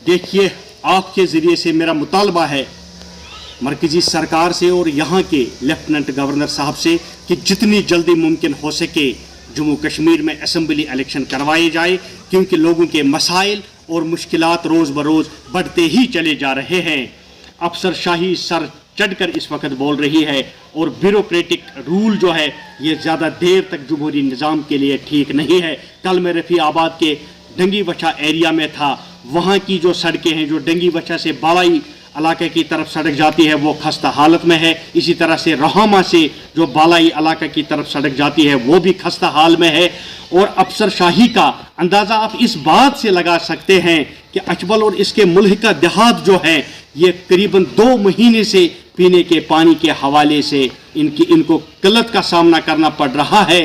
देखिए, आपके ज़रिए से मेरा मुतालबा है मरकज़ी सरकार से और यहाँ के लेफ्टिनेंट गवर्नर साहब से कि जितनी जल्दी मुमकिन हो सके जम्मू कश्मीर में असम्बली इलेक्शन करवाए जाए, क्योंकि लोगों के मसाइल और मुश्किलात रोज़ बरोज़ बढ़ते ही चले जा रहे हैं। अफसरशाही सर चढ़कर इस वक्त बोल रही है और ब्यूरोक्रेटिक रूल जो है ये ज़्यादा देर तक जमहूरी निज़ाम के लिए ठीक नहीं है। कल मैं रफ़ी आबाद के डंगी वछा एरिया में था, वहाँ की जो सड़कें हैं, जो डंगी वछा से बालाई इलाके की तरफ सड़क जाती है वो खस्ता हालत में है। इसी तरह से रहामा से जो बालाई इलाके की तरफ सड़क जाती है वो भी खस्ता हाल में है। और अफसरशाही का अंदाज़ा आप इस बात से लगा सकते हैं कि अचबल और इसके मुल्हिका देहात जो है ये करीबन 2 महीने से पीने के पानी के हवाले से इनको किल्लत का सामना करना पड़ रहा है।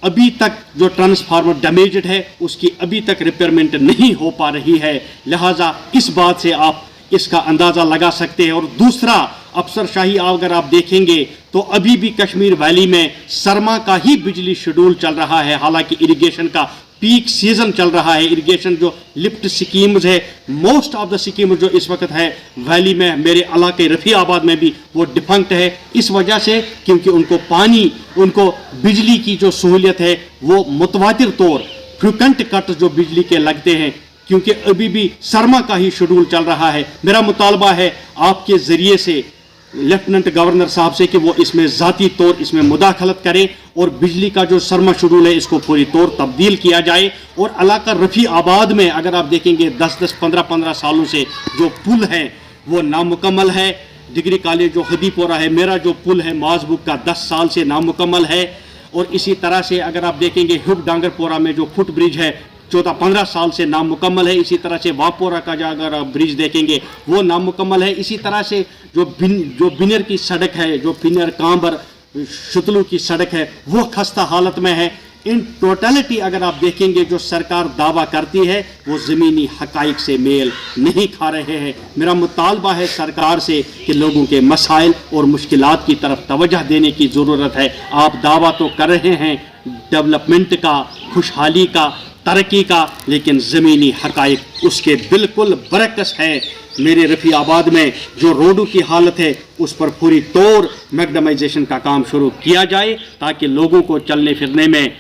अभी तक जो ट्रांसफार्मर डैमेज्ड है उसकी अभी तक रिपेयरमेंट नहीं हो पा रही है, लिहाजा इस बात से आप इसका अंदाज़ा लगा सकते हैं। और दूसरा, अफसरशाही अगर आप देखेंगे तो अभी भी कश्मीर वैली में सरमा का ही बिजली शेड्यूल चल रहा है, हालांकि इरिगेशन का पीक सीजन चल रहा है। इरिगेशन जो लिफ्ट स्कीम्स है, मोस्ट ऑफ द स्कीम जो इस वक्त है वैली में, मेरे इलाके रफ़ी आबाद में भी वो डिफंक्ट है, इस वजह से क्योंकि उनको पानी, उनको बिजली की जो सहूलियत है वो मुतवातिर तौर फ्रिक्वेंट कट जो बिजली के लगते हैं, क्योंकि अभी भी सरमा का ही शेड्यूल चल रहा है। मेरा मुतालबा है आपके ज़रिए से लेफ्टिनेंट गवर्नर साहब से कि वो इसमें ज़ाती तौर इसमें मुदाखलत करें और बिजली का जो सरमा शेड्यूल है इसको पूरी तौर तब्दील किया जाए। और इलाका रफ़ी आबाद में अगर आप देखेंगे 10-10, 15-15 सालों से जो पुल है वो नामुकम्मल है। डिग्री कॉलेज जो हदीपोरा है, मेरा जो पुल है माजबुक का 10 साल से नामुकम्मल है। और इसी तरह से अगर आप देखेंगे हुब डांगरपोरा में जो फुट ब्रिज है 14-15 साल से नामुकम्मल है। इसी तरह से वापोरा का जो अगर आप ब्रिज देखेंगे वो नामुकम्मल है। इसी तरह से जो बिनर की सड़क है, जो बिनर कांबर शुतलू की सड़क है वो खस्ता हालत में है। इन टोटलिटी अगर आप देखेंगे जो सरकार दावा करती है वो ज़मीनी हकाइक से मेल नहीं खा रहे हैं। मेरा मुतालबा है सरकार से कि लोगों के मसाइल और मुश्किलात की तरफ तवज्जो देने की ज़रूरत है। आप दावा तो कर रहे हैं डेवलपमेंट का, खुशहाली का, तरक्की का, लेकिन ज़मीनी हकाइक उसके बिल्कुल बरकस है। मेरे रफ़ी आबाद में जो रोडों की हालत है उस पर पूरी तौर मैकडमाइजेशन का काम शुरू किया जाए ताकि लोगों को चलने फिरने में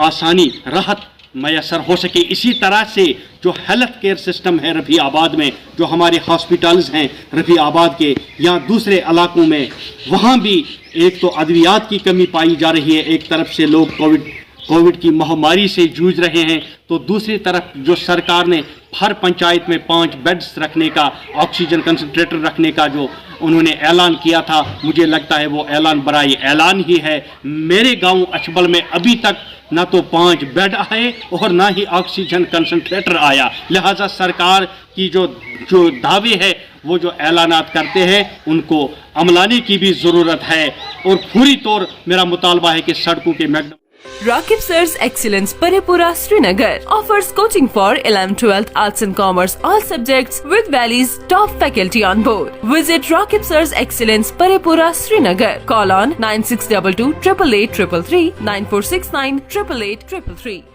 आसानी, राहत मैसर हो सके। इसी तरह से जो हेल्थ केयर सिस्टम है रफ़ी आबाद में, जो हमारे हॉस्पिटल्स हैं रफ़ी आबाद के या दूसरे इलाकों में, वहाँ भी एक तो अद्वियात की कमी पाई जा रही है। एक तरफ से लोग कोविड की महामारी से जूझ रहे हैं, तो दूसरी तरफ जो सरकार ने हर पंचायत में 5 बेड्स रखने का, ऑक्सीजन कंसंट्रेटर रखने का जो उन्होंने ऐलान किया था, मुझे लगता है वो ऐलान बराई ऐलान ही है। मेरे गांव अचबल में अभी तक ना तो 5 बेड आए और ना ही ऑक्सीजन कंसंट्रेटर आया। लिहाजा सरकार की जो दावे है, वो जो ऐलानात करते हैं उनको अमलाने की भी ज़रूरत है। और पूरी तौर मेरा मुतालबा है कि सड़कों के Rakib Sir's Excellence Parepura Srinagar offers coaching for 11th, 12th Arts and Commerce all subjects with Valley's top faculty on board. Visit Rakib Sir's Excellence Parepura Srinagar. Call on 9622 888 333 9469 888 333.